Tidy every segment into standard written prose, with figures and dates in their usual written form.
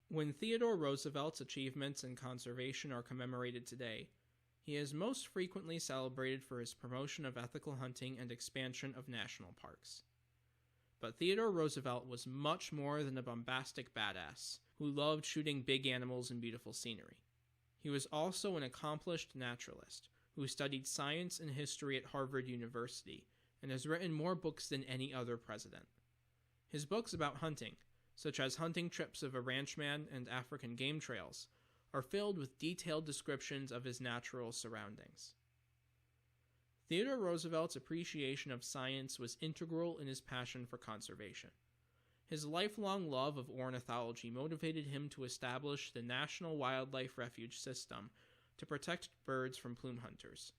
When Theodore Roosevelt's achievements in conservation are commemorated today, he is most frequently celebrated for his promotion of ethical hunting and expansion of national parks. But Theodore Roosevelt was much more than a bombastic badass who loved shooting big animals and beautiful scenery. He was also an accomplished naturalist who studied science and history at Harvard University and has written more books than any other president. His books about hunting, such as Hunting Trips of a Ranchman and African Game Trails, are filled with detailed descriptions of his natural surroundings. Theodore Roosevelt's appreciation of science was integral in his passion for conservation. His lifelong love of ornithology motivated him to establish the National Wildlife Refuge System to protect birds from plume hunters.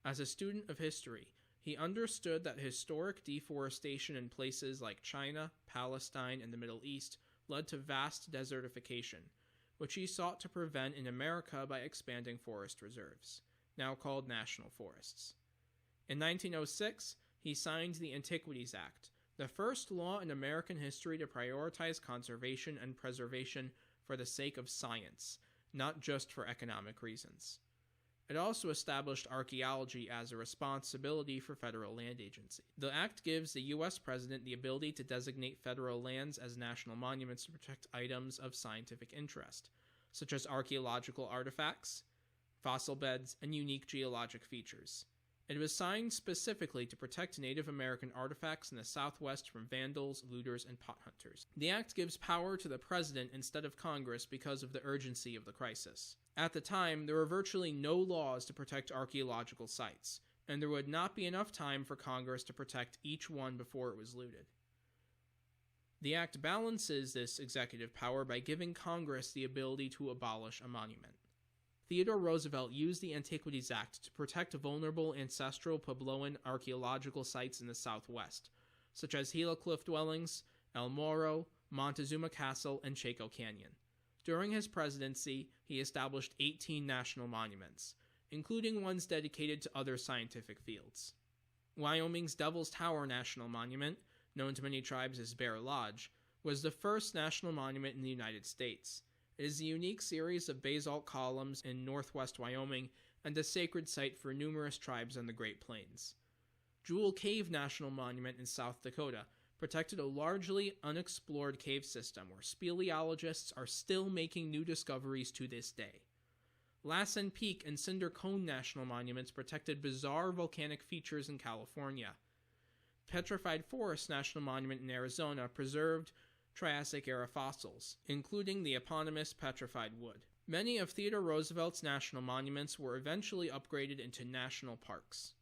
As a student of history, he understood that historic deforestation in places like China, Palestine, and the Middle East led to vast desertification, which he sought to prevent in America by expanding forest reserves, now called national forests. In 1906, he signed the Antiquities Act, the first law in American history to prioritize conservation and preservation for the sake of science, not just for economic reasons. It also established archaeology as a responsibility for federal land agencies. The act gives the U.S. President the ability to designate federal lands as national monuments to protect items of scientific interest, such as archaeological artifacts, fossil beds, and unique geologic features. It was signed specifically to protect Native American artifacts in the Southwest from vandals, looters, and pot hunters. The act gives power to the President instead of Congress because of the urgency of the crisis. At the time, there were virtually no laws to protect archaeological sites, and there would not be enough time for Congress to protect each one before it was looted. The act balances this executive power by giving Congress the ability to abolish a monument. Theodore Roosevelt used the Antiquities Act to protect vulnerable ancestral Puebloan archaeological sites in the Southwest, such as Gila Cliff Dwellings, El Morro, Montezuma Castle, and Chaco Canyon. During his presidency, he established 18 national monuments, including ones dedicated to other scientific fields. Wyoming's Devil's Tower National Monument, known to many tribes as Bear Lodge, was the first national monument in the United States. It is a unique series of basalt columns in northwest Wyoming and a sacred site for numerous tribes on the Great Plains. Jewel Cave National Monument in South Dakota protected a largely unexplored cave system where speleologists are still making new discoveries to this day. Lassen Peak and Cinder Cone National Monuments protected bizarre volcanic features in California. Petrified Forest National Monument in Arizona preserved Triassic-era fossils, including the eponymous petrified wood. Many of Theodore Roosevelt's national monuments were eventually upgraded into national parks.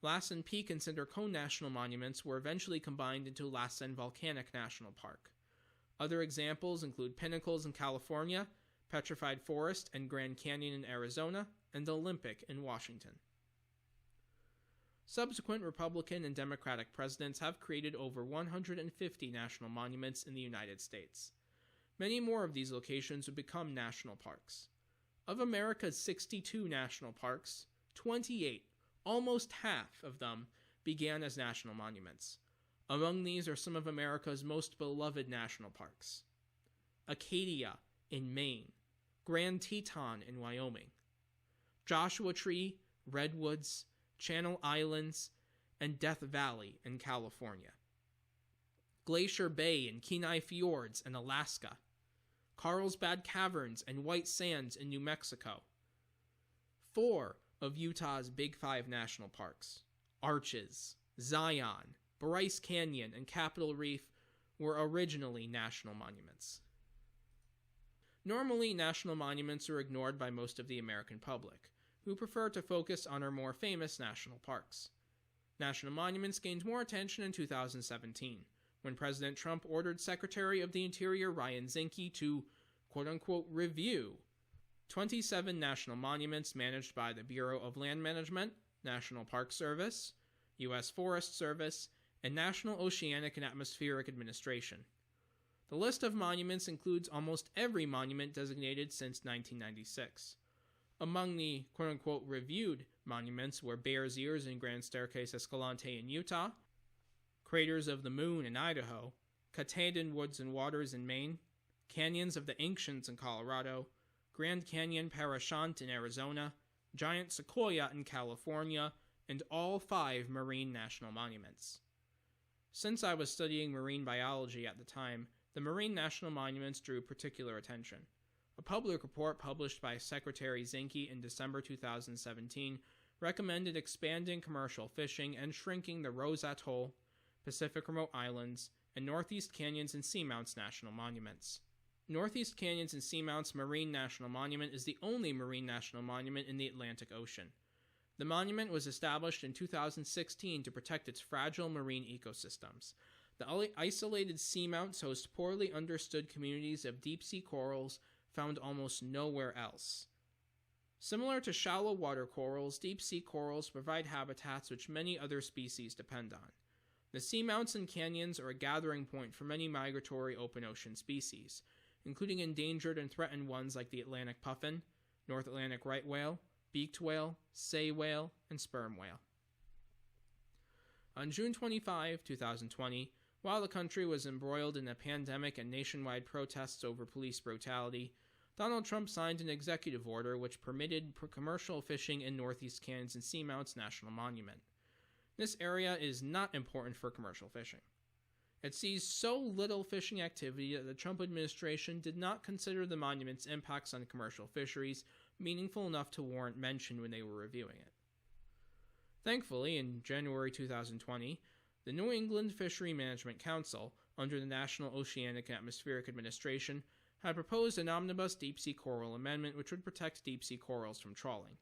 Lassen Peak and Cinder Cone National Monuments were eventually combined into Lassen Volcanic National Park. Other examples include Pinnacles in California, Petrified Forest and Grand Canyon in Arizona, and the Olympic in Washington. Subsequent Republican and Democratic presidents have created over 150 national monuments in the United States. Many more of these locations would become national parks. Of America's 62 national parks, 28, almost half of them, began as national monuments. Among these are some of America's most beloved national parks: Acadia in Maine, Grand Teton in Wyoming, Joshua Tree, Redwoods, Channel Islands, and Death Valley in California, Glacier Bay and Kenai Fjords in Alaska, Carlsbad Caverns and White Sands in New Mexico. 4 of Utah's Big 5 national parks, Arches, Zion, Bryce Canyon, and Capitol Reef, were originally national monuments. Normally, national monuments are ignored by most of the American public, who prefer to focus on our more famous national parks. National monuments gained more attention in 2017, when President Trump ordered Secretary of the Interior Ryan Zinke to, quote-unquote, review 27 national monuments managed by the Bureau of Land Management, National Park Service, U.S. Forest Service, and National Oceanic and Atmospheric Administration. The list of monuments includes almost every monument designated since 1996. Among the quote-unquote reviewed monuments were Bears Ears and Grand Staircase-Escalante in Utah, Craters of the Moon in Idaho, Katahdin Woods and Waters in Maine, Canyons of the Ancients in Colorado, Grand Canyon Parashant in Arizona, Giant Sequoia in California, and all 5 marine national monuments. Since I was studying marine biology at the time, the marine national monuments drew particular attention. A public report published by Secretary Zinke in December 2017 recommended expanding commercial fishing and shrinking the Rose Atoll, Pacific Remote Islands, and Northeast Canyons and Seamounts national monuments. Northeast Canyons and Seamounts Marine National Monument is the only marine national monument in the Atlantic Ocean. The monument was established in 2016 to protect its fragile marine ecosystems. The isolated seamounts host poorly understood communities of deep-sea corals found almost nowhere else. Similar to shallow water corals, deep-sea corals provide habitats which many other species depend on. The seamounts and canyons are a gathering point for many migratory open ocean species, including endangered and threatened ones like the Atlantic puffin, North Atlantic right whale, beaked whale, sei whale, and sperm whale. On June 25, 2020, while the country was embroiled in a pandemic and nationwide protests over police brutality, Donald Trump signed an executive order which permitted commercial fishing in Northeast Canyons and Seamounts National Monument. This area is not important for commercial fishing. It sees so little fishing activity that the Trump administration did not consider the monument's impacts on commercial fisheries meaningful enough to warrant mention when they were reviewing it. Thankfully, in January 2020, the New England Fishery Management Council, under the National Oceanic and Atmospheric Administration, had proposed an omnibus deep-sea coral amendment which would protect deep-sea corals from trawling.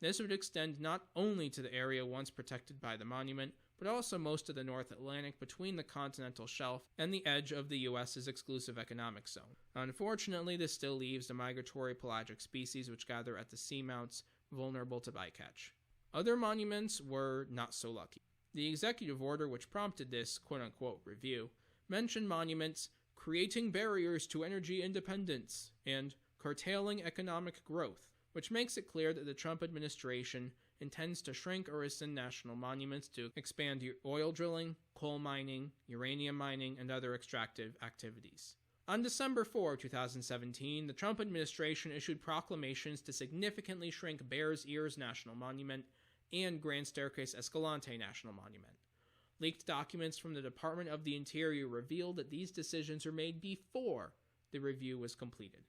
This would extend not only to the area once protected by the monument, but also most of the North Atlantic between the continental shelf and the edge of the U.S.'s exclusive economic zone. Unfortunately, this still leaves the migratory pelagic species which gather at the seamounts vulnerable to bycatch. Other monuments were not so lucky. The executive order which prompted this quote-unquote review mentioned monuments creating barriers to energy independence and curtailing economic growth, which makes it clear that the Trump administration intends to shrink or rescind national monuments to expand oil drilling, coal mining, uranium mining, and other extractive activities. On December 4, 2017, the Trump administration issued proclamations to significantly shrink Bears Ears National Monument and Grand Staircase-Escalante National Monument. Leaked documents from the Department of the Interior revealed that these decisions were made before the review was completed,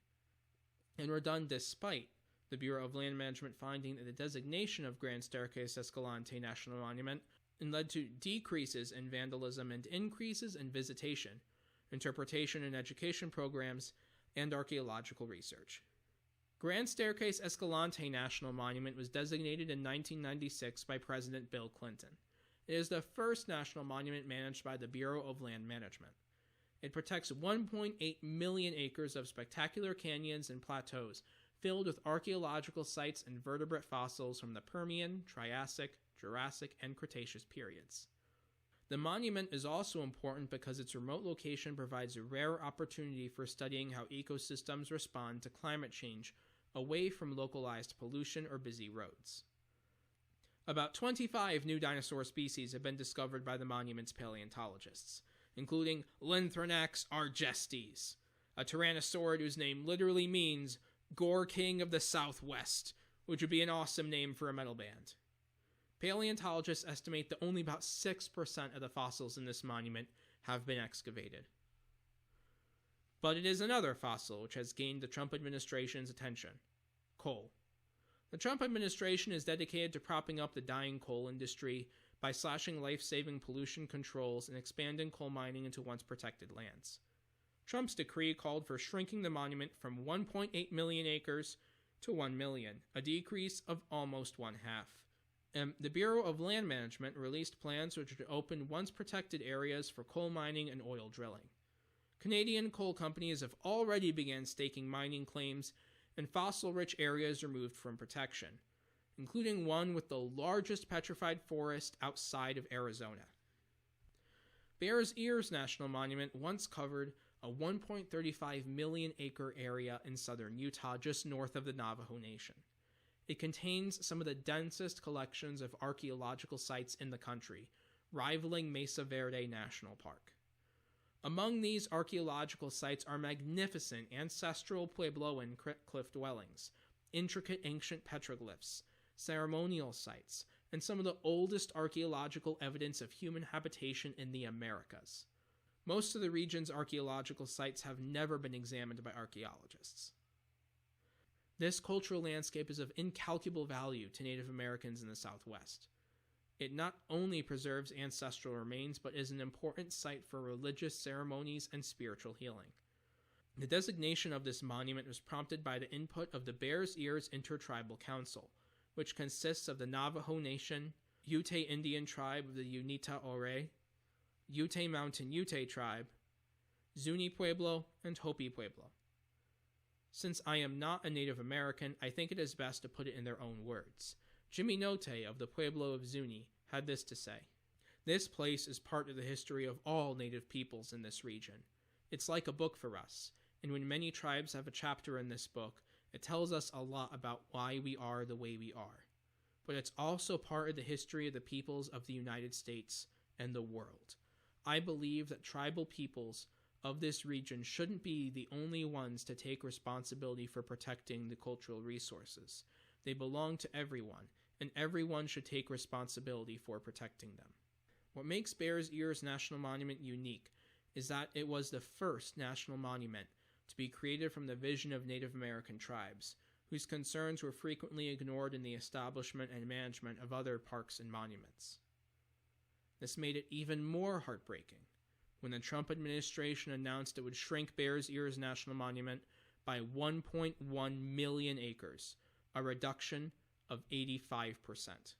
and were done despite the Bureau of Land Management finding that the designation of Grand Staircase-Escalante National Monument led to decreases in vandalism and increases in visitation, interpretation and education programs, and archaeological research. Grand Staircase-Escalante National Monument was designated in 1996 by President Bill Clinton. It is the first national monument managed by the Bureau of Land Management. It protects 1.8 million acres of spectacular canyons and plateaus filled with archaeological sites and vertebrate fossils from the Permian, Triassic, Jurassic, and Cretaceous periods. The monument is also important because its remote location provides a rare opportunity for studying how ecosystems respond to climate change away from localized pollution or busy roads. About 25 new dinosaur species have been discovered by the monument's paleontologists, including Linthranax argestes, a tyrannosaurid whose name literally means Gore King of the Southwest, which would be an awesome name for a metal band. Paleontologists estimate that only about 6% of the fossils in this monument have been excavated. But it is another fossil which has gained the Trump administration's attention: coal. The Trump administration is dedicated to propping up the dying coal industry by slashing life-saving pollution controls and expanding coal mining into once protected lands. Trump's decree called for shrinking the monument from 1.8 million acres to 1 million, a decrease of almost one-half. The Bureau of Land Management released plans which would open once protected areas for coal mining and oil drilling. Canadian coal companies have already begun staking mining claims and fossil-rich areas removed from protection, including one with the largest petrified forest outside of Arizona. Bears Ears National Monument once covered a 1.35 million acre area in southern Utah just north of the Navajo Nation. It contains some of the densest collections of archaeological sites in the country, rivaling Mesa Verde National Park. Among these archaeological sites are magnificent ancestral Puebloan cliff dwellings, intricate ancient petroglyphs, ceremonial sites, and some of the oldest archaeological evidence of human habitation in the Americas. Most of the region's archaeological sites have never been examined by archaeologists. This cultural landscape is of incalculable value to Native Americans in the Southwest. It not only preserves ancestral remains, but is an important site for religious ceremonies and spiritual healing. The designation of this monument was prompted by the input of the Bears Ears Intertribal Council, which consists of the Navajo Nation, Ute Indian tribe of the Unita Ore, Ute Mountain Ute tribe, Zuni Pueblo, and Hopi Pueblo. Since I am not a Native American, I think it is best to put it in their own words. Jimmy Note of the Pueblo of Zuni had this to say: "This place is part of the history of all Native peoples in this region. It's like a book for us, and when many tribes have a chapter in this book, it tells us a lot about why we are the way we are. But it's also part of the history of the peoples of the United States and the world. I believe that tribal peoples of this region shouldn't be the only ones to take responsibility for protecting the cultural resources. They belong to everyone, and everyone should take responsibility for protecting them." What makes Bears Ears National Monument unique is that it was the first national monument to be created from the vision of Native American tribes, whose concerns were frequently ignored in the establishment and management of other parks and monuments. This made it even more heartbreaking when the Trump administration announced it would shrink Bears Ears National Monument by 1.1 million acres, a reduction of 85%.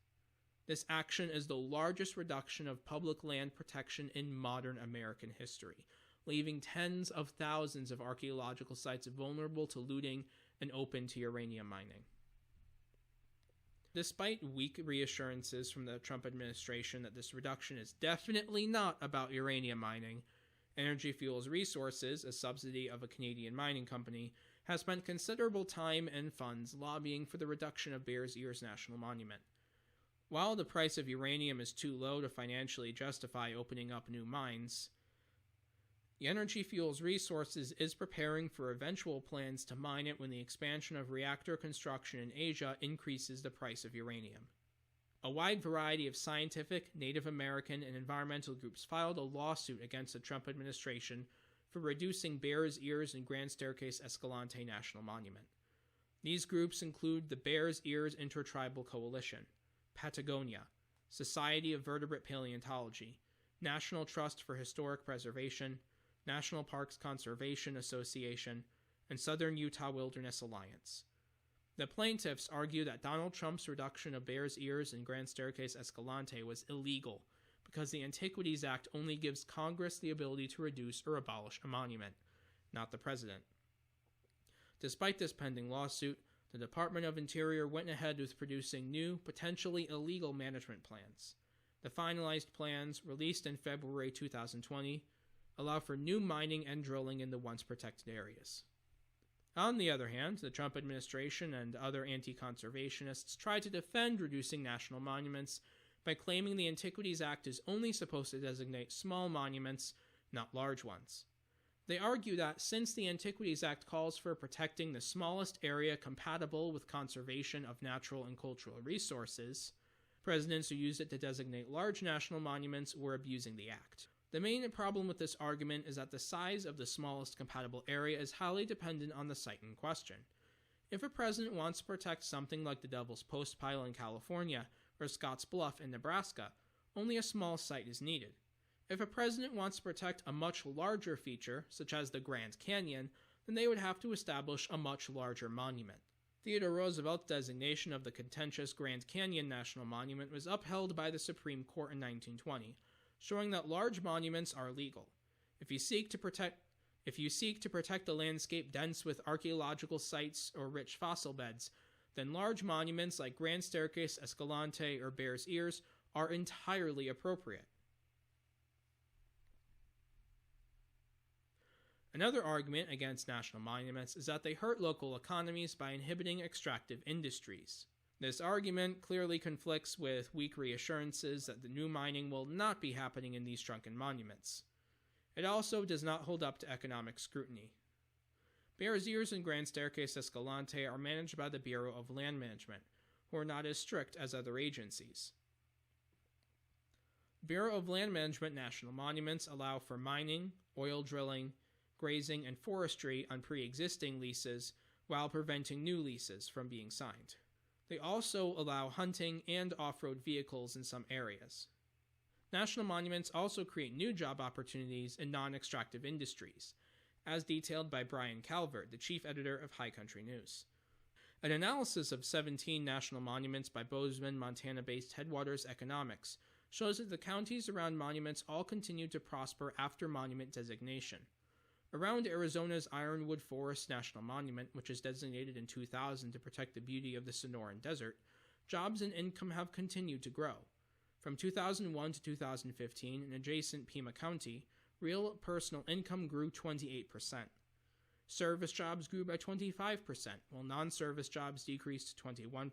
This action is the largest reduction of public land protection in modern American history, leaving tens of thousands of archaeological sites vulnerable to looting and open to uranium mining. Despite weak reassurances from the Trump administration that this reduction is definitely not about uranium mining, Energy Fuels Resources, a subsidiary of a Canadian mining company, has spent considerable time and funds lobbying for the reduction of Bears Ears National Monument. While the price of uranium is too low to financially justify opening up new mines, the Energy Fuels Resources is preparing for eventual plans to mine it when the expansion of reactor construction in Asia increases the price of uranium. A wide variety of scientific, Native American, and environmental groups filed a lawsuit against the Trump administration for reducing Bears Ears and Grand Staircase-Escalante National Monument. These groups include the Bears Ears Intertribal Coalition, Patagonia, Society of Vertebrate Paleontology, National Trust for Historic Preservation, National Parks Conservation Association, and Southern Utah Wilderness Alliance. The plaintiffs argue that Donald Trump's reduction of Bears Ears and Grand Staircase-Escalante was illegal because the Antiquities Act only gives Congress the ability to reduce or abolish a monument, not the president. Despite this pending lawsuit, the Department of Interior went ahead with producing new, potentially illegal management plans. The finalized plans, released in February 2020, allow for new mining and drilling in the once protected areas. On the other hand, the Trump administration and other anti-conservationists try to defend reducing national monuments by claiming the Antiquities Act is only supposed to designate small monuments, not large ones. They argue that since the Antiquities Act calls for protecting the smallest area compatible with conservation of natural and cultural resources, presidents who used it to designate large national monuments were abusing the act. The main problem with this argument is that the size of the smallest compatible area is highly dependent on the site in question. If a president wants to protect something like the Devil's Post Pile in California or Scotts Bluff in Nebraska, only a small site is needed. If a president wants to protect a much larger feature, such as the Grand Canyon, then they would have to establish a much larger monument. Theodore Roosevelt's designation of the contentious Grand Canyon National Monument was upheld by the Supreme Court in 1920, showing that large monuments are legal. If you seek to protect a landscape dense with archaeological sites or rich fossil beds, then large monuments like Grand Staircase-Escalante or Bears Ears are entirely appropriate. Another argument against national monuments is that they hurt local economies by inhibiting extractive industries. This argument clearly conflicts with weak reassurances that the new mining will not be happening in these shrunken monuments. It also does not hold up to economic scrutiny. Bears Ears and Grand Staircase-Escalante are managed by the Bureau of Land Management, who are not as strict as other agencies. Bureau of Land Management national monuments allow for mining, oil drilling, grazing, and forestry on pre-existing leases while preventing new leases from being signed. They also allow hunting and off-road vehicles in some areas. National monuments also create new job opportunities in non-extractive industries, as detailed by Brian Calvert, the chief editor of High Country News. An analysis of 17 national monuments by Bozeman, Montana-based Headwaters Economics shows that the counties around monuments all continued to prosper after monument designation. Around Arizona's Ironwood Forest National Monument, which is designated in 2000 to protect the beauty of the Sonoran Desert, jobs and income have continued to grow. From 2001 to 2015, in adjacent Pima County, real personal income grew 28%. Service jobs grew by 25%, while non-service jobs decreased 21%,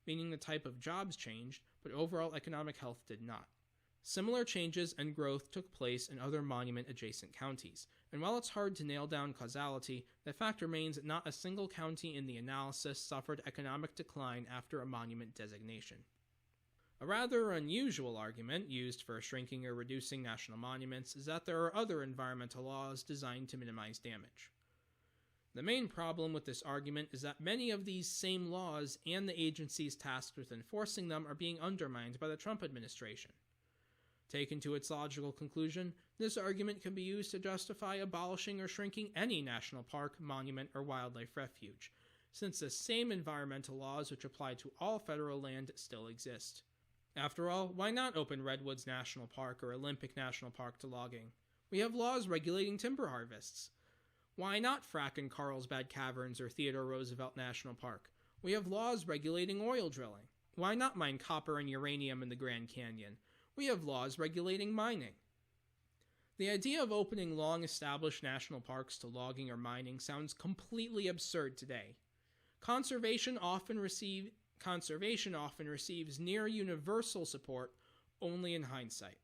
meaning the type of jobs changed, but overall economic health did not. Similar changes and growth took place in other monument-adjacent counties, and while it's hard to nail down causality, the fact remains that not a single county in the analysis suffered economic decline after a monument designation. A rather unusual argument used for shrinking or reducing national monuments is that there are other environmental laws designed to minimize damage. The main problem with this argument is that many of these same laws and the agencies tasked with enforcing them are being undermined by the Trump administration. Taken to its logical conclusion, this argument can be used to justify abolishing or shrinking any national park, monument, or wildlife refuge, since the same environmental laws which apply to all federal land still exist. After all, why not open Redwoods National Park or Olympic National Park to logging? We have laws regulating timber harvests. Why not frack in Carlsbad Caverns or Theodore Roosevelt National Park? We have laws regulating oil drilling. Why not mine copper and uranium in the Grand Canyon? We have laws regulating mining. The idea of opening long-established national parks to logging or mining sounds completely absurd today. Conservation often receives near universal support only in hindsight.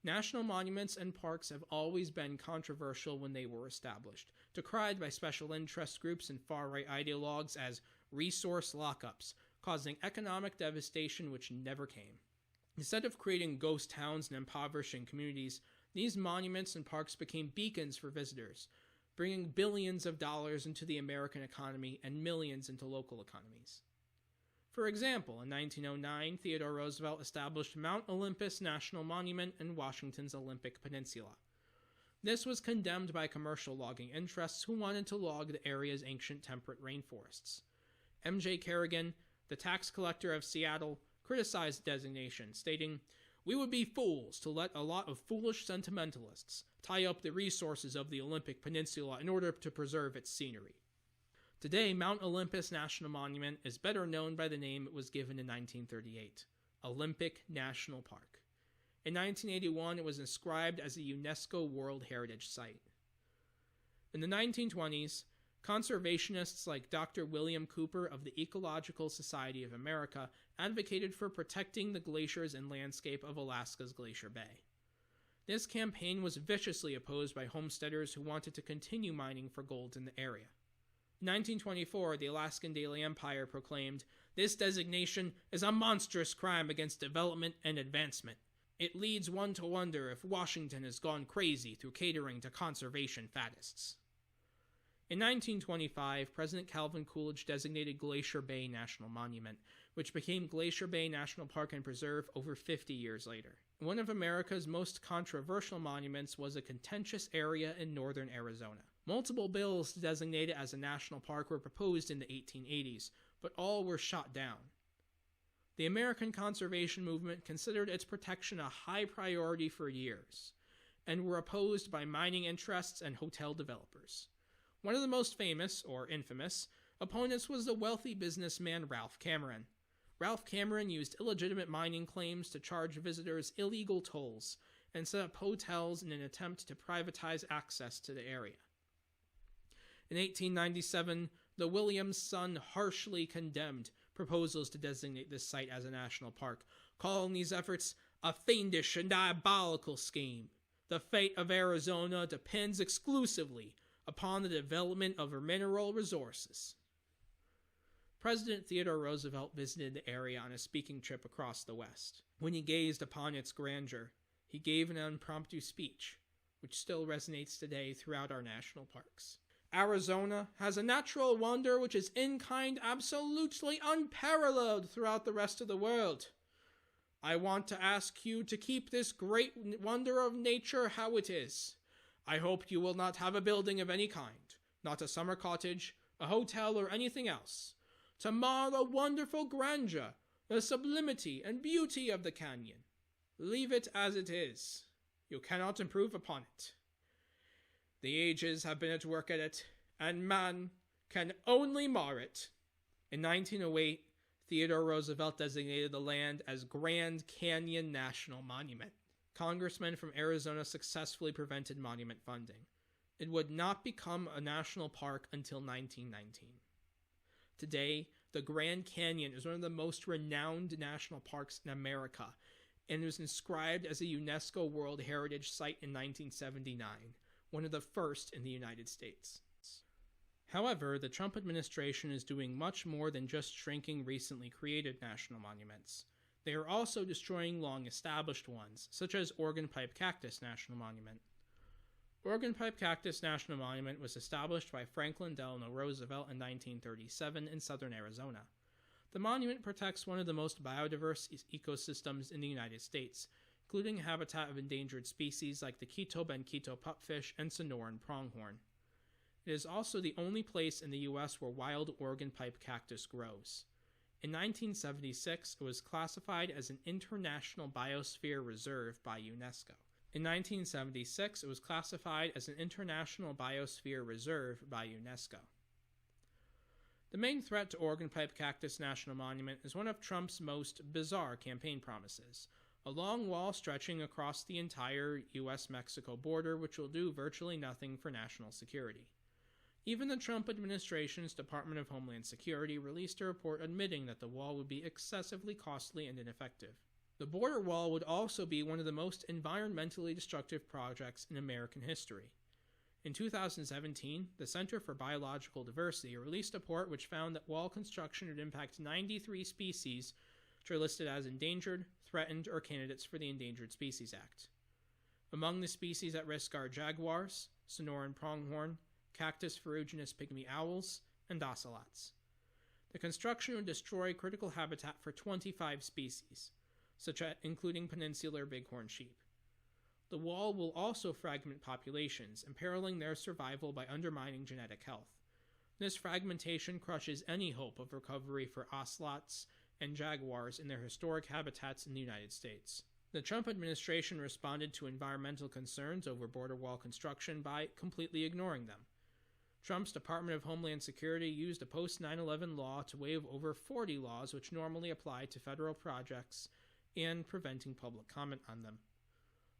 National monuments and parks have always been controversial when they were established, decried by special interest groups and far-right ideologues as resource lockups, causing economic devastation which never came. Instead of creating ghost towns and impoverishing communities, these monuments and parks became beacons for visitors, bringing billions of dollars into the American economy and millions into local economies. For example, in 1909, Theodore Roosevelt established Mount Olympus National Monument in Washington's Olympic Peninsula. This was condemned by commercial logging interests who wanted to log the area's ancient temperate rainforests. M.J. Kerrigan, the tax collector of Seattle, criticized the designation, stating, "We would be fools to let a lot of foolish sentimentalists tie up the resources of the Olympic Peninsula in order to preserve its scenery." Today, Mount Olympus National Monument is better known by the name it was given in 1938, Olympic National Park. In 1981, it was inscribed as a UNESCO World Heritage Site. In the 1920s, conservationists like Dr. William Cooper of the Ecological Society of America advocated for protecting the glaciers and landscape of Alaska's Glacier Bay. This campaign was viciously opposed by homesteaders who wanted to continue mining for gold in the area. In 1924, the Alaskan Daily Empire proclaimed, "This designation is a monstrous crime against development and advancement. It leads one to wonder if Washington has gone crazy through catering to conservation faddists." In 1925, President Calvin Coolidge designated Glacier Bay National Monument, which became Glacier Bay National Park and Preserve over 50 years later. One of America's most controversial monuments was a contentious area in northern Arizona. Multiple bills to designate it as a national park were proposed in the 1880s, but all were shot down. The American conservation movement considered its protection a high priority for years, and were opposed by mining interests and hotel developers. One of the most famous, or infamous, opponents was the wealthy businessman Ralph Cameron. Ralph Cameron used illegitimate mining claims to charge visitors illegal tolls and set up hotels in an attempt to privatize access to the area. In 1897, the Williams Sun harshly condemned proposals to designate this site as a national park, calling these efforts a fiendish and diabolical scheme. The fate of Arizona depends exclusively upon the development of her mineral resources. President Theodore Roosevelt visited the area on a speaking trip across the West. When he gazed upon its grandeur, he gave an impromptu speech, which still resonates today throughout our national parks. Arizona has a natural wonder which is in kind absolutely unparalleled throughout the rest of the world. I want to ask you to keep this great wonder of nature how it is. I hope you will not have a building of any kind, not a summer cottage, a hotel, or anything else, to mar the wonderful grandeur, the sublimity, and beauty of the canyon. Leave it as it is. You cannot improve upon it. The ages have been at work at it, and man can only mar it. In 1908, Theodore Roosevelt designated the land as Grand Canyon National Monument. Congressmen from Arizona successfully prevented monument funding. It would not become a national park until 1919. Today, the Grand Canyon is one of the most renowned national parks in America and was inscribed as a UNESCO World Heritage Site in 1979, one of the first in the United States. However, the Trump administration is doing much more than just shrinking recently created national monuments. They are also destroying long-established ones, such as Organ Pipe Cactus National Monument. Organ Pipe Cactus National Monument was established by Franklin Delano Roosevelt in 1937 in southern Arizona. The monument protects one of the most biodiverse ecosystems in the United States, including habitat of endangered species like the Quito benquito pupfish and Sonoran pronghorn. It is also the only place in the U.S. where wild Organ Pipe cactus grows. In 1976, it was classified as an International Biosphere Reserve by UNESCO. In 1976, it was classified as an International Biosphere Reserve by UNESCO. The main threat to Organ Pipe Cactus National Monument is one of Trump's most bizarre campaign promises, a long wall stretching across the entire U.S.-Mexico border which will do virtually nothing for national security. Even the Trump administration's Department of Homeland Security released a report admitting that the wall would be excessively costly and ineffective. The border wall would also be one of the most environmentally destructive projects in American history. In 2017, the Center for Biological Diversity released a report which found that wall construction would impact 93 species which are listed as endangered, threatened, or candidates for the Endangered Species Act. Among the species at risk are jaguars, Sonoran pronghorn, cactus ferruginous pygmy owls, and ocelots. The construction would destroy critical habitat for 25 species, including peninsular bighorn sheep. The wall will also fragment populations, imperiling their survival by undermining genetic health. This fragmentation crushes any hope of recovery for ocelots and jaguars in their historic habitats in the United States. The Trump administration responded to environmental concerns over border wall construction by completely ignoring them. Trump's Department of Homeland Security used a post-9/11 law to waive over 40 laws which normally apply to federal projects and preventing public comment on them.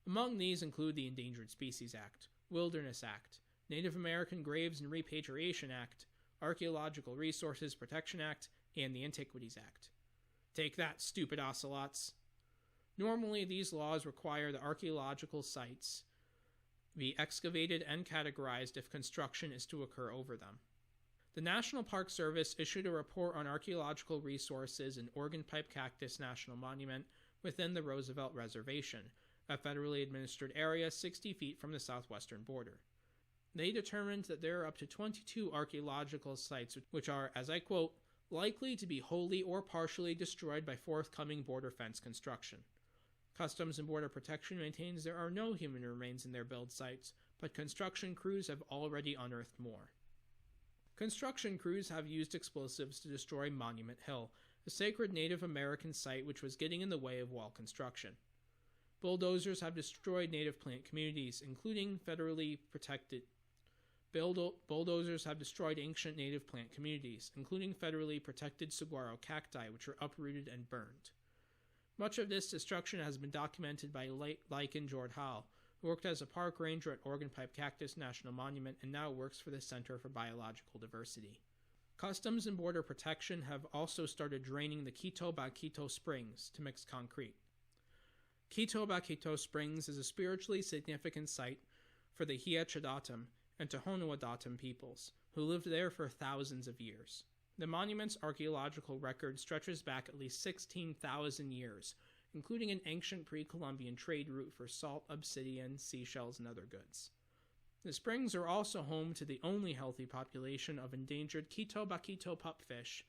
Among these include the Endangered Species Act, Wilderness Act, Native American Graves and Repatriation Act, Archaeological Resources Protection Act, and the Antiquities Act. Take that, stupid ocelots! Normally, these laws require the archaeological sites be excavated and categorized if construction is to occur over them. The National Park Service issued a report on archaeological resources in Organ Pipe Cactus National Monument within the Roosevelt Reservation, a federally administered area 60 feet from the southwestern border. They determined that there are up to 22 archaeological sites which are, as I quote, likely to be wholly or partially destroyed by forthcoming border fence construction. Customs and Border Protection maintains there are no human remains in their build sites, but construction crews have already unearthed more. Construction crews have used explosives to destroy Monument Hill, a sacred Native American site which was getting in the way of wall construction. Bulldozers have destroyed native plant communities, including federally protected. Bulldozers have destroyed ancient native plant communities, including federally protected saguaro cacti, which were uprooted and burned. Much of this destruction has been documented by Lycan Jordhal, who worked as a park ranger at Organ Pipe Cactus National Monument and now works for the Center for Biological Diversity. Customs and Border Protection have also started draining the Quito benquito springs to mix concrete. Quito Baquito Springs is a spiritually significant site for the Hiachadatam and Tohono-O'odham peoples, who lived there for thousands of years. The monument's archaeological record stretches back at least 16,000 years, including an ancient pre-Columbian trade route for salt, obsidian, seashells, and other goods. The springs are also home to the only healthy population of endangered Quito Baquito pupfish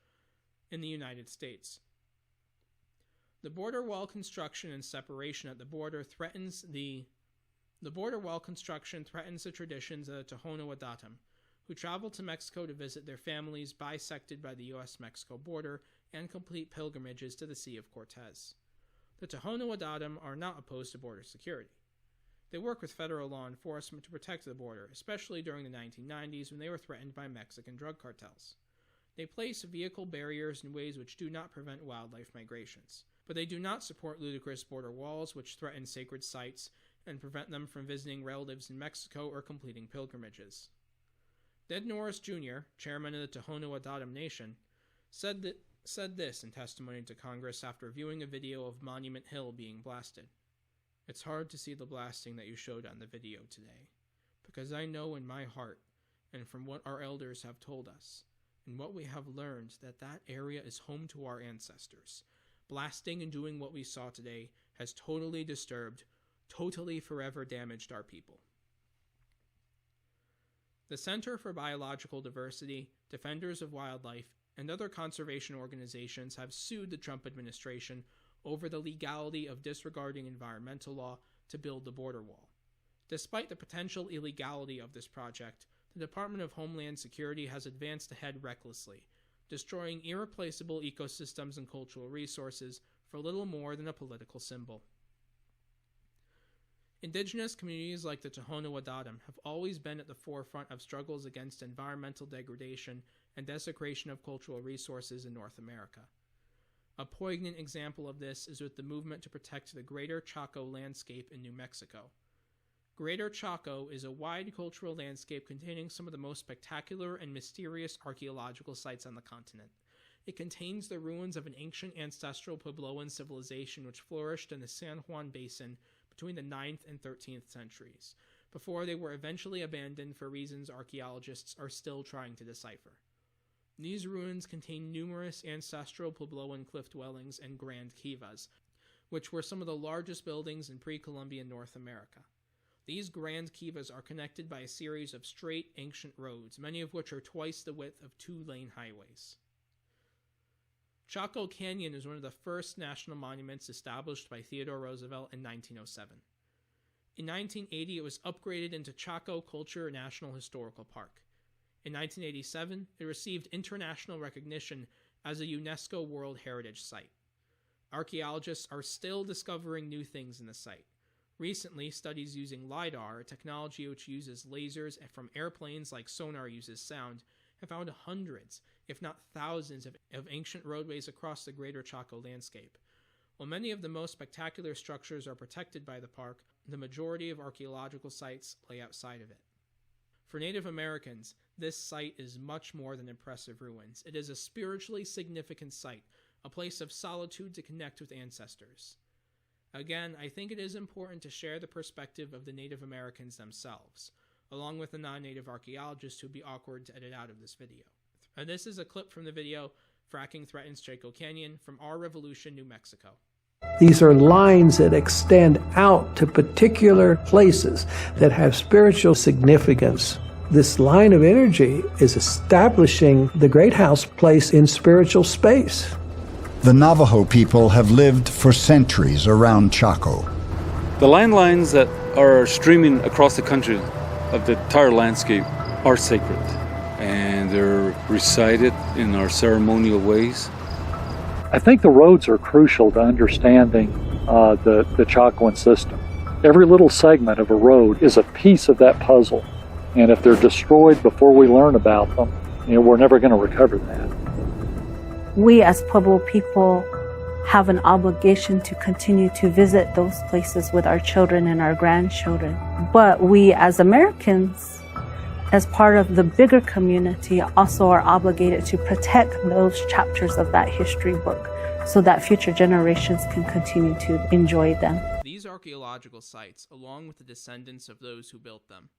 in the United States. The border wall construction and separation at the border threatens the border wall construction threatens the traditions of the Tohono-O'odham, who travel to Mexico to visit their families bisected by the U.S.-Mexico border and complete pilgrimages to the Sea of Cortez. The Tohono-O'odham are not opposed to border security. They work with federal law enforcement to protect the border, especially during the 1990s when they were threatened by Mexican drug cartels. They place vehicle barriers in ways which do not prevent wildlife migrations, but they do not support ludicrous border walls which threaten sacred sites and prevent them from visiting relatives in Mexico or completing pilgrimages. Ned Norris Jr., chairman of the Tohono-O'odham Nation, said this in testimony to Congress after viewing a video of Monument Hill being blasted. "It's hard to see the blasting that you showed on the video today, because I know in my heart, and from what our elders have told us, and what we have learned, that that area is home to our ancestors. Blasting and doing what we saw today has totally disturbed, totally forever damaged our people." The Center for Biological Diversity, Defenders of Wildlife, and other conservation organizations have sued the Trump administration over the legality of disregarding environmental law to build the border wall. Despite the potential illegality of this project, the Department of Homeland Security has advanced ahead recklessly, destroying irreplaceable ecosystems and cultural resources for little more than a political symbol. Indigenous communities like the Tohono-O'odham have always been at the forefront of struggles against environmental degradation and desecration of cultural resources in North America. A poignant example of this is with the movement to protect the Greater Chaco landscape in New Mexico. Greater Chaco is a wide cultural landscape containing some of the most spectacular and mysterious archaeological sites on the continent. It contains the ruins of an ancient ancestral Puebloan civilization which flourished in the San Juan Basin between the 9th and 13th centuries, before they were eventually abandoned for reasons archaeologists are still trying to decipher. These ruins contain numerous ancestral Puebloan cliff dwellings and grand kivas, which were some of the largest buildings in pre-Columbian North America. These grand kivas are connected by a series of straight ancient roads, many of which are twice the width of 2-lane highways. Chaco Canyon is one of the first national monuments established by Theodore Roosevelt in 1907. In 1980, it was upgraded into Chaco Culture National Historical Park. In 1987, it received international recognition as a UNESCO World Heritage Site. Archaeologists are still discovering new things in the site. Recently, studies using LiDAR, a technology which uses lasers from airplanes like sonar uses sound, have found hundreds, if not thousands, of ancient roadways across the Greater Chaco landscape. While many of the most spectacular structures are protected by the park, the majority of archaeological sites lay outside of it. For Native Americans, this site is much more than impressive ruins. It is a spiritually significant site, a place of solitude to connect with ancestors. Again, I think it is important to share the perspective of the Native Americans themselves, along with the non-Native archaeologists who would be awkward to edit out of this video. And this is a clip from the video, Fracking Threatens Chaco Canyon, from Our Revolution, New Mexico. These are lines that extend out to particular places that have spiritual significance. This line of energy is establishing the Great House place in spiritual space. The Navajo people have lived for centuries around Chaco. The landlines that are streaming across the country of the entire landscape are sacred, and they're recited in our ceremonial ways. I think the roads are crucial to understanding the Chacoan system. Every little segment of a road is a piece of that puzzle, and if they're destroyed before we learn about them, we're never going to recover that. We as Pueblo people have an obligation to continue to visit those places with our children and our grandchildren. But we as Americans, as part of the bigger community, also are obligated to protect those chapters of that history book so that future generations can continue to enjoy them. These archaeological sites, along with the descendants of those who built them,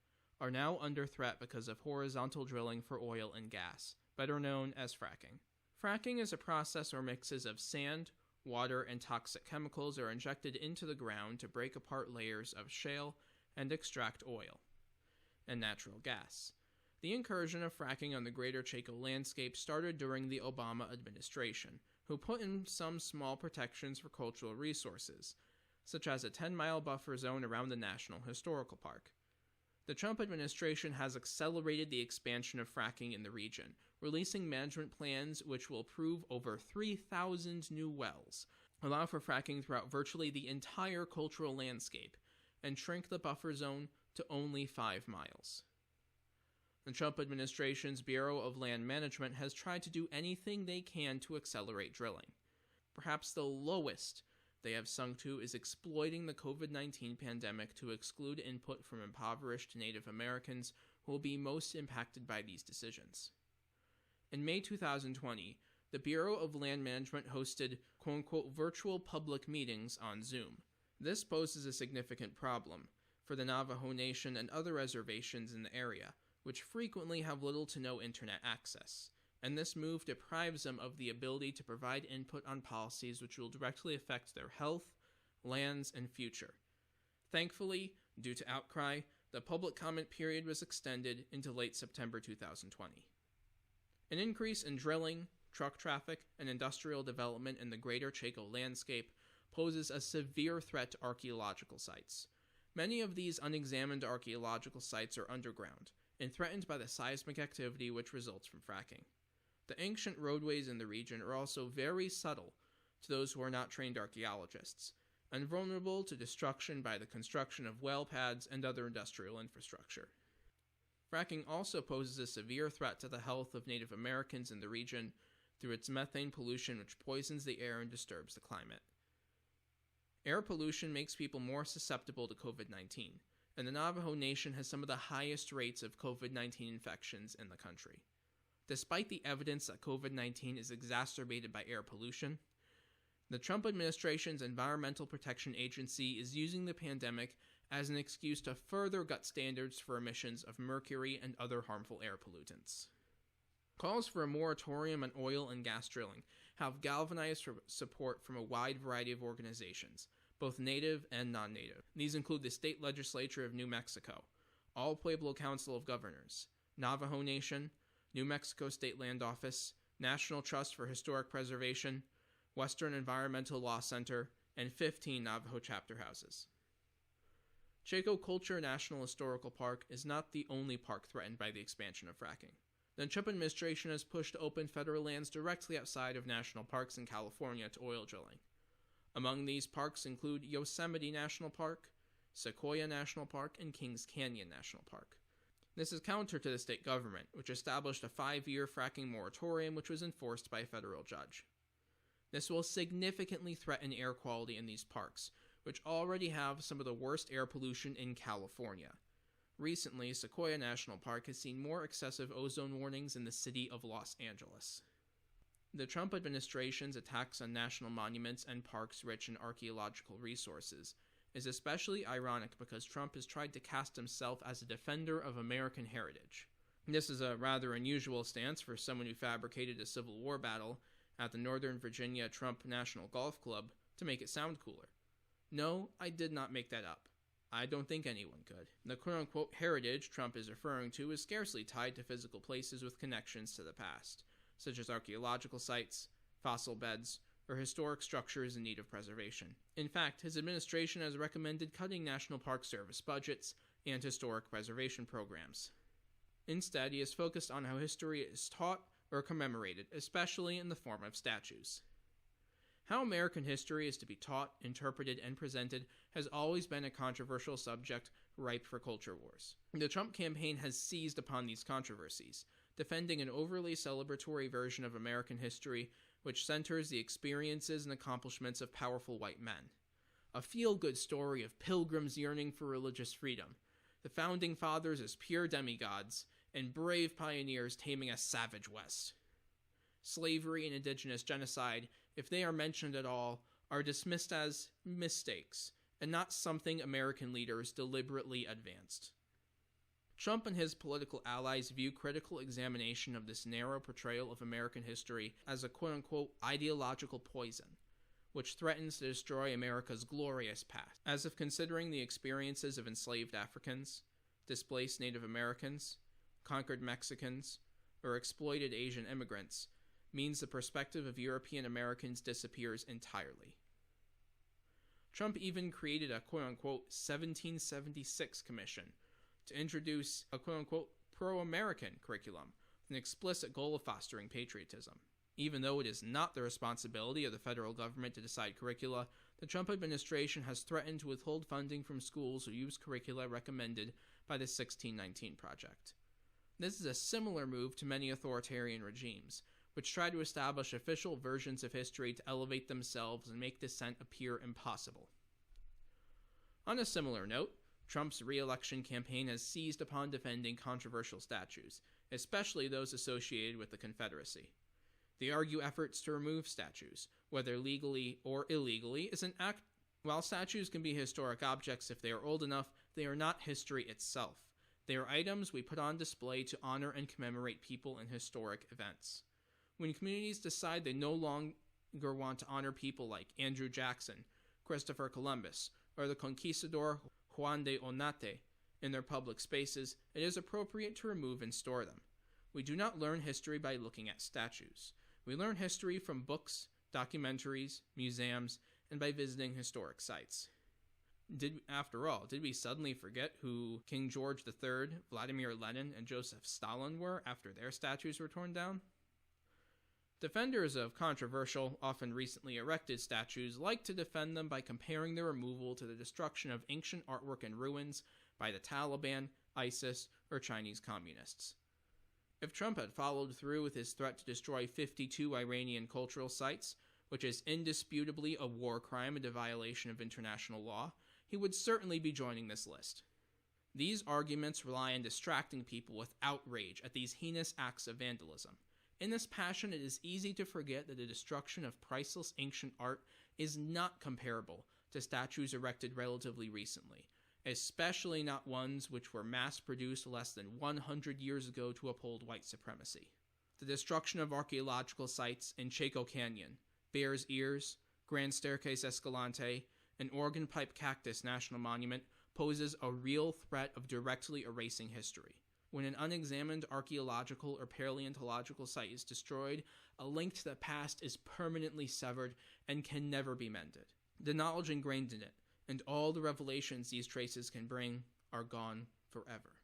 are now under threat because of horizontal drilling for oil and gas, better known as fracking. Fracking is a process where mixes of sand, water, and toxic chemicals are injected into the ground to break apart layers of shale and extract oil and natural gas. The incursion of fracking on the greater Chaco landscape started during the Obama administration, who put in some small protections for cultural resources, such as a 10-mile buffer zone around the National Historical Park. The Trump administration has accelerated the expansion of fracking in the region, releasing management plans which will approve over 3,000 new wells, allow for fracking throughout virtually the entire cultural landscape, and shrink the buffer zone to only 5 miles. The Trump administration's Bureau of Land Management has tried to do anything they can to accelerate drilling. Perhaps the lowest they have sunk to is exploiting the COVID-19 pandemic to exclude input from impoverished Native Americans who will be most impacted by these decisions. In May 2020, the Bureau of Land Management hosted quote-unquote virtual public meetings on Zoom. This poses a significant problem for the Navajo Nation and other reservations in the area, which frequently have little to no internet access, and this move deprives them of the ability to provide input on policies which will directly affect their health, lands, and future. Thankfully, due to outcry, the public comment period was extended into late September 2020. An increase in drilling, truck traffic, and industrial development in the greater Chaco landscape poses a severe threat to archaeological sites. Many of these unexamined archaeological sites are underground, and threatened by the seismic activity which results from fracking. The ancient roadways in the region are also very subtle to those who are not trained archaeologists, and vulnerable to destruction by the construction of well pads and other industrial infrastructure. Fracking also poses a severe threat to the health of Native Americans in the region through its methane pollution which poisons the air and disturbs the climate. Air pollution makes people more susceptible to COVID-19, and the Navajo Nation has some of the highest rates of COVID-19 infections in the country. Despite the evidence that COVID-19 is exacerbated by air pollution, the Trump administration's Environmental Protection Agency is using the pandemic as an excuse to further gut standards for emissions of mercury and other harmful air pollutants. Calls for a moratorium on oil and gas drilling have galvanized support from a wide variety of organizations, both native and non-native. These include the state legislature of New Mexico, all Pueblo Council of Governors, Navajo Nation, New Mexico State Land Office, National Trust for Historic Preservation, Western Environmental Law Center, and 15 Navajo chapter houses. Chaco Culture National Historical Park is not the only park threatened by the expansion of fracking. The Trump administration has pushed to open federal lands directly outside of national parks in California to oil drilling. Among these parks include Yosemite National Park, Sequoia National Park, and Kings Canyon National Park. This is counter to the state government, which established a 5-year fracking moratorium which was enforced by a federal judge. This will significantly threaten air quality in these parks, which already have some of the worst air pollution in California. Recently, Sequoia National Park has seen more excessive ozone warnings than the city of Los Angeles. The Trump administration's attacks on national monuments and parks rich in archaeological resources is especially ironic because Trump has tried to cast himself as a defender of American heritage. This is a rather unusual stance for someone who fabricated a Civil War battle at the Northern Virginia Trump National Golf Club to make it sound cooler. No, I did not make that up. I don't think anyone could. The quote-unquote heritage Trump is referring to is scarcely tied to physical places with connections to the past, such as archaeological sites, fossil beds, or historic structures in need of preservation. In fact, his administration has recommended cutting National Park Service budgets and historic preservation programs. Instead, he has focused on how history is taught or commemorated, especially in the form of statues. How American history is to be taught, interpreted, and presented has always been a controversial subject ripe for culture wars. The Trump campaign has seized upon these controversies, defending an overly celebratory version of American history which centers the experiences and accomplishments of powerful white men. A feel-good story of pilgrims yearning for religious freedom, the Founding Fathers as pure demigods, and brave pioneers taming a savage West. Slavery and indigenous genocide, if they are mentioned at all, are dismissed as mistakes and not something American leaders deliberately advanced. Trump and his political allies view critical examination of this narrow portrayal of American history as a quote-unquote ideological poison, which threatens to destroy America's glorious past, as if considering the experiences of enslaved Africans, displaced Native Americans, conquered Mexicans, or exploited Asian immigrants means the perspective of European Americans disappears entirely. Trump even created a quote-unquote 1776 commission to introduce a quote-unquote pro-American curriculum with an explicit goal of fostering patriotism. Even though it is not the responsibility of the federal government to decide curricula, the Trump administration has threatened to withhold funding from schools who use curricula recommended by the 1619 Project. This is a similar move to many authoritarian regimes, which try to establish official versions of history to elevate themselves and make dissent appear impossible. On a similar note, Trump's re-election campaign has seized upon defending controversial statues, especially those associated with the Confederacy. They argue efforts to remove statues, whether legally or illegally, is an act. While statues can be historic objects if they are old enough, they are not history itself. They are items we put on display to honor and commemorate people and historic events. When communities decide they no longer want to honor people like Andrew Jackson, Christopher Columbus, or the conquistador Juan de Onate in their public spaces, it is appropriate to remove and store them. We do not learn history by looking at statues. We learn history from books, documentaries, museums, and by visiting historic sites. After all, did we suddenly forget who King George III, Vladimir Lenin, and Joseph Stalin were after their statues were torn down? Defenders of controversial, often recently erected statues like to defend them by comparing their removal to the destruction of ancient artwork and ruins by the Taliban, ISIS, or Chinese communists. If Trump had followed through with his threat to destroy 52 Iranian cultural sites, which is indisputably a war crime and a violation of international law, he would certainly be joining this list. These arguments rely on distracting people with outrage at these heinous acts of vandalism. In this passion, it is easy to forget that the destruction of priceless ancient art is not comparable to statues erected relatively recently, especially not ones which were mass-produced less than 100 years ago to uphold white supremacy. The destruction of archaeological sites in Chaco Canyon, Bears Ears, Grand Staircase-Escalante, and Organ Pipe Cactus National Monument poses a real threat of directly erasing history. When an unexamined archaeological or paleontological site is destroyed, a link to the past is permanently severed and can never be mended. The knowledge ingrained in it, and all the revelations these traces can bring, are gone forever.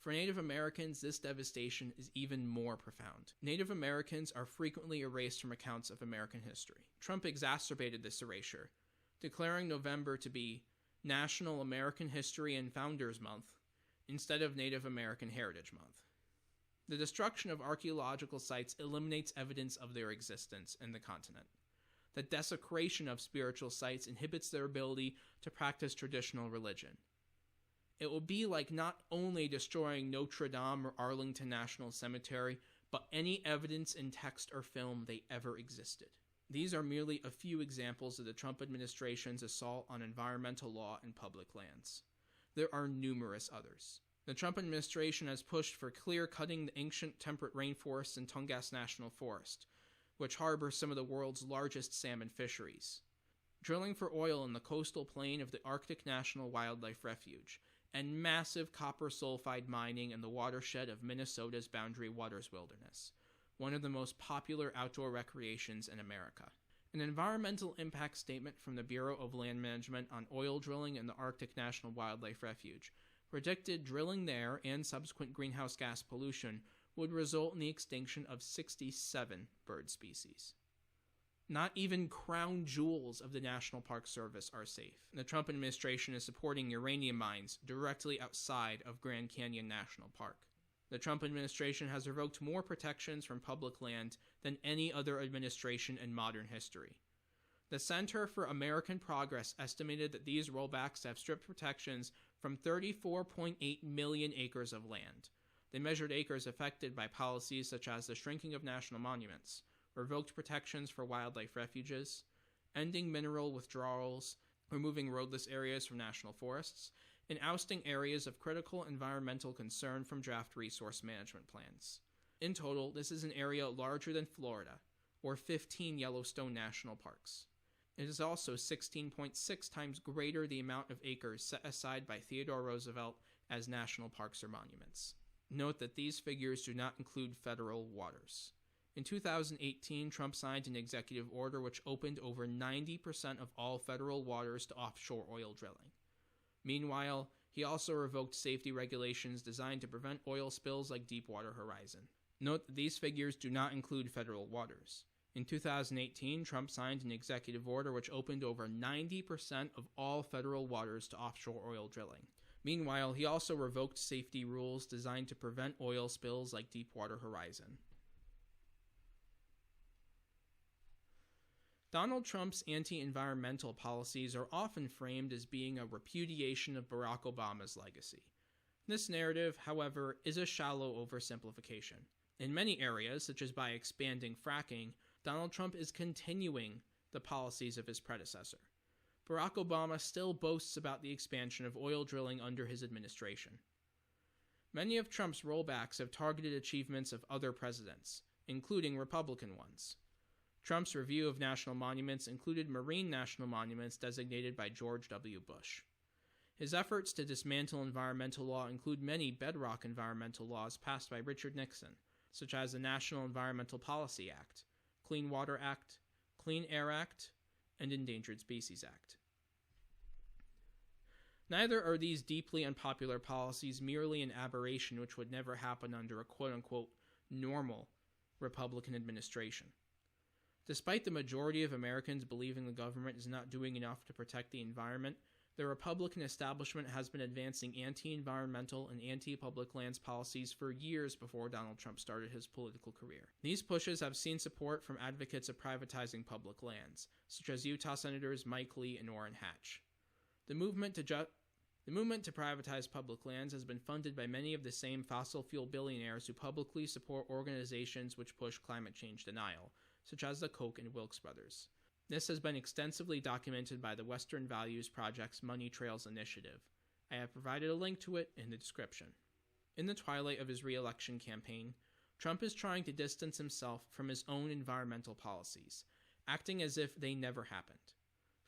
For Native Americans, this devastation is even more profound. Native Americans are frequently erased from accounts of American history. Trump exacerbated this erasure, declaring November to be National American History and Founders Month instead of Native American Heritage Month. The destruction of archaeological sites eliminates evidence of their existence in the continent. The desecration of spiritual sites inhibits their ability to practice traditional religion. It will be like not only destroying Notre Dame or Arlington National Cemetery, but any evidence in text or film they ever existed. These are merely a few examples of the Trump administration's assault on environmental law and public lands. There are numerous others. The Trump administration has pushed for clear-cutting the ancient temperate rainforests in Tongass National Forest, which harbor some of the world's largest salmon fisheries, drilling for oil in the coastal plain of the Arctic National Wildlife Refuge, and massive copper sulfide mining in the watershed of Minnesota's Boundary Waters Wilderness, one of the most popular outdoor recreations in America. An environmental impact statement from the Bureau of Land Management on oil drilling in the Arctic National Wildlife Refuge predicted drilling there and subsequent greenhouse gas pollution would result in the extinction of 67 bird species. Not even crown jewels of the National Park Service are safe. The Trump administration is supporting uranium mines directly outside of Grand Canyon National Park. The Trump administration has revoked more protections from public land than any other administration in modern history. The Center for American Progress estimated that these rollbacks have stripped protections from 34.8 million acres of land. They measured acres affected by policies such as the shrinking of national monuments, revoked protections for wildlife refuges, ending mineral withdrawals, removing roadless areas from national forests, and ousting areas of critical environmental concern from draft resource management plans. In total, this is an area larger than Florida, or 15 Yellowstone national parks. It is also 16.6 times greater the amount of acres set aside by Theodore Roosevelt as national parks or monuments. Note that these figures do not include federal waters. In 2018, Trump signed an executive order which opened over 90% of all federal waters to offshore oil drilling. Meanwhile, he also revoked safety regulations designed to prevent oil spills like Deepwater Horizon. Note that these figures do not include federal waters. In 2018, Trump signed an executive order which opened over 90% of all federal waters to offshore oil drilling. Meanwhile, he also revoked safety rules designed to prevent oil spills like Deepwater Horizon. Donald Trump's anti-environmental policies are often framed as being a repudiation of Barack Obama's legacy. This narrative, however, is a shallow oversimplification. In many areas, such as by expanding fracking, Donald Trump is continuing the policies of his predecessor. Barack Obama still boasts about the expansion of oil drilling under his administration. Many of Trump's rollbacks have targeted achievements of other presidents, including Republican ones. Trump's review of national monuments included marine national monuments designated by George W. Bush. His efforts to dismantle environmental law include many bedrock environmental laws passed by Richard Nixon, such as the National Environmental Policy Act, Clean Water Act, Clean Air Act, and Endangered Species Act. Neither are these deeply unpopular policies merely an aberration which would never happen under a quote-unquote normal Republican administration. Despite the majority of Americans believing the government is not doing enough to protect the environment, the Republican establishment has been advancing anti-environmental and anti-public lands policies for years before Donald Trump started his political career. These pushes have seen support from advocates of privatizing public lands, such as Utah Senators Mike Lee and Orrin Hatch. The movement to privatize public lands has been funded by many of the same fossil fuel billionaires who publicly support organizations which push climate change denial, such as the Koch and Wilkes brothers. This has been extensively documented by the Western Values Project's Money Trails initiative. I have provided a link to it in the description. In the twilight of his re-election campaign, Trump is trying to distance himself from his own environmental policies, acting as if they never happened.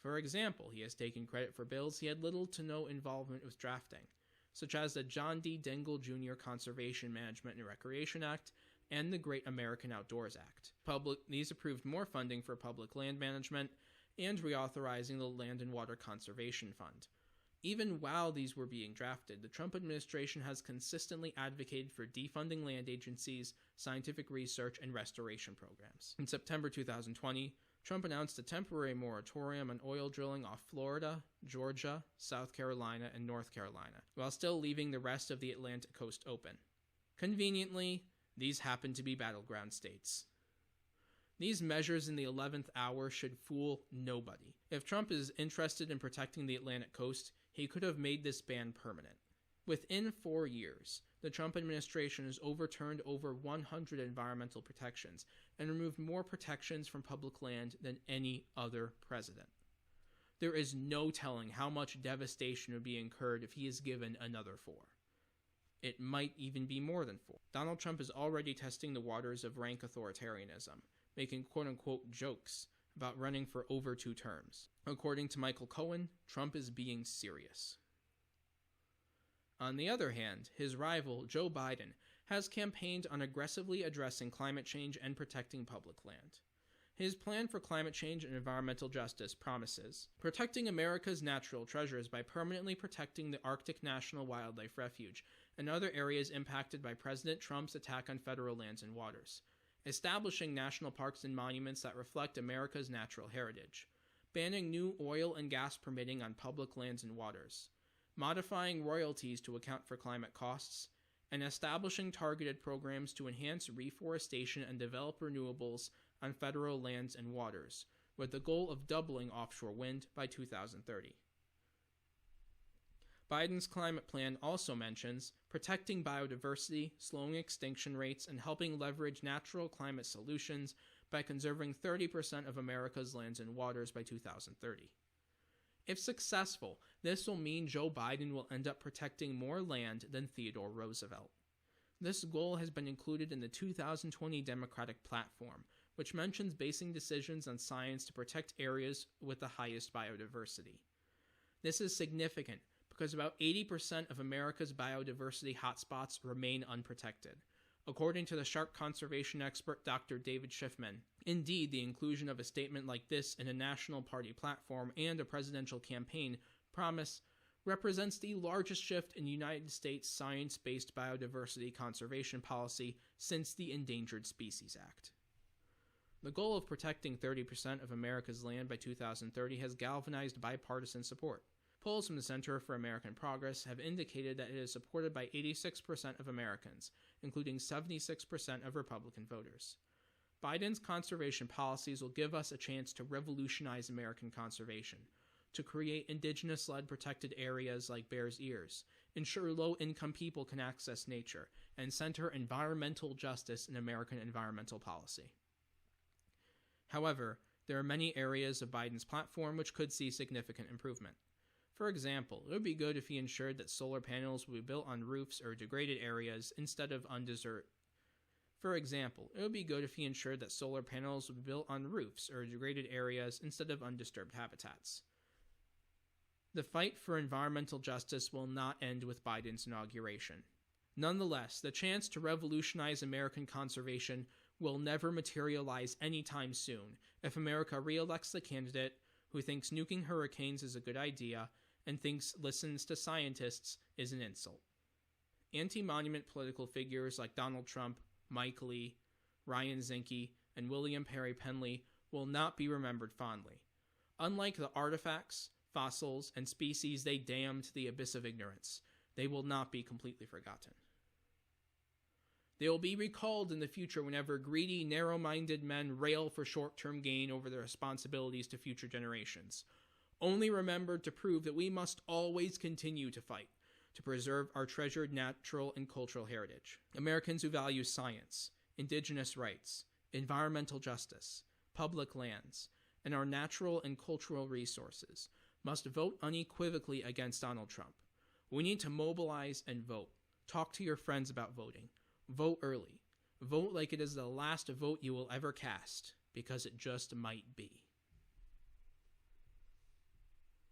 For example, he has taken credit for bills he had little to no involvement with drafting, such as the John D. Dingell Jr. Conservation Management and Recreation Act and the Great American Outdoors Act. These approved more funding for public land management and reauthorizing the Land and Water Conservation Fund. Even while these were being drafted, the Trump administration has consistently advocated for defunding land agencies, scientific research, and restoration programs. In September 2020, Trump announced a temporary moratorium on oil drilling off Florida, Georgia, South Carolina, and North Carolina, while still leaving the rest of the Atlantic coast open. Conveniently, these happen to be battleground states. These measures in the 11th hour should fool nobody. If Trump is interested in protecting the Atlantic coast, he could have made this ban permanent. Within 4 years, the Trump administration has overturned over 100 environmental protections and removed more protections from public land than any other president. There is no telling how much devastation would be incurred if he is given another 4. It might even be more than 4. Donald Trump is already testing the waters of rank authoritarianism, making quote-unquote jokes about running for over 2 terms. According to Michael Cohen, Trump is being serious. On the other hand, his rival, Joe Biden, has campaigned on aggressively addressing climate change and protecting public land. His plan for climate change and environmental justice promises protecting America's natural treasures by permanently protecting the Arctic National Wildlife Refuge and other areas impacted by President Trump's attack on federal lands and waters, establishing national parks and monuments that reflect America's natural heritage, banning new oil and gas permitting on public lands and waters, modifying royalties to account for climate costs, and establishing targeted programs to enhance reforestation and develop renewables on federal lands and waters, with the goal of doubling offshore wind by 2030. Biden's climate plan also mentions protecting biodiversity, slowing extinction rates, and helping leverage natural climate solutions by conserving 30% of America's lands and waters by 2030. If successful, this will mean Joe Biden will end up protecting more land than Theodore Roosevelt. This goal has been included in the 2020 Democratic platform, which mentions basing decisions on science to protect areas with the highest biodiversity. This is significant because about 80% of America's biodiversity hotspots remain unprotected, according to the shark conservation expert Dr. David Schiffman. Indeed, the inclusion of a statement like this in a national party platform and a presidential campaign promise represents the largest shift in United States science-based biodiversity conservation policy since the Endangered Species Act. The goal of protecting 30% of America's land by 2030 has galvanized bipartisan support. Polls from the Center for American Progress have indicated that it is supported by 86% of Americans, including 76% of Republican voters. Biden's conservation policies will give us a chance to revolutionize American conservation, to create indigenous-led protected areas like Bears Ears, ensure low-income people can access nature, and center environmental justice in American environmental policy. However, there are many areas of Biden's platform which could see significant improvement. For example, it would be good if he ensured that solar panels would be built on roofs or degraded areas instead of undisturbed habitats. The fight for environmental justice will not end with Biden's inauguration. Nonetheless, the chance to revolutionize American conservation will never materialize anytime soon if America re-elects the candidate who thinks nuking hurricanes is a good idea and thinks listens to scientists is an insult. Anti-monument political figures like Donald Trump, Mike Lee, Ryan Zinke, and William Perry Penley will not be remembered fondly. Unlike the artifacts, fossils, and species they damned to the abyss of ignorance, they will not be completely forgotten. They will be recalled in the future whenever greedy, narrow-minded men rail for short-term gain over their responsibilities to future generations, only remembered to prove that we must always continue to fight to preserve our treasured natural and cultural heritage. Americans who value science, indigenous rights, environmental justice, public lands, and our natural and cultural resources must vote unequivocally against Donald Trump. We need to mobilize and vote. Talk to your friends about voting. Vote early. Vote like it is the last vote you will ever cast, because it just might be.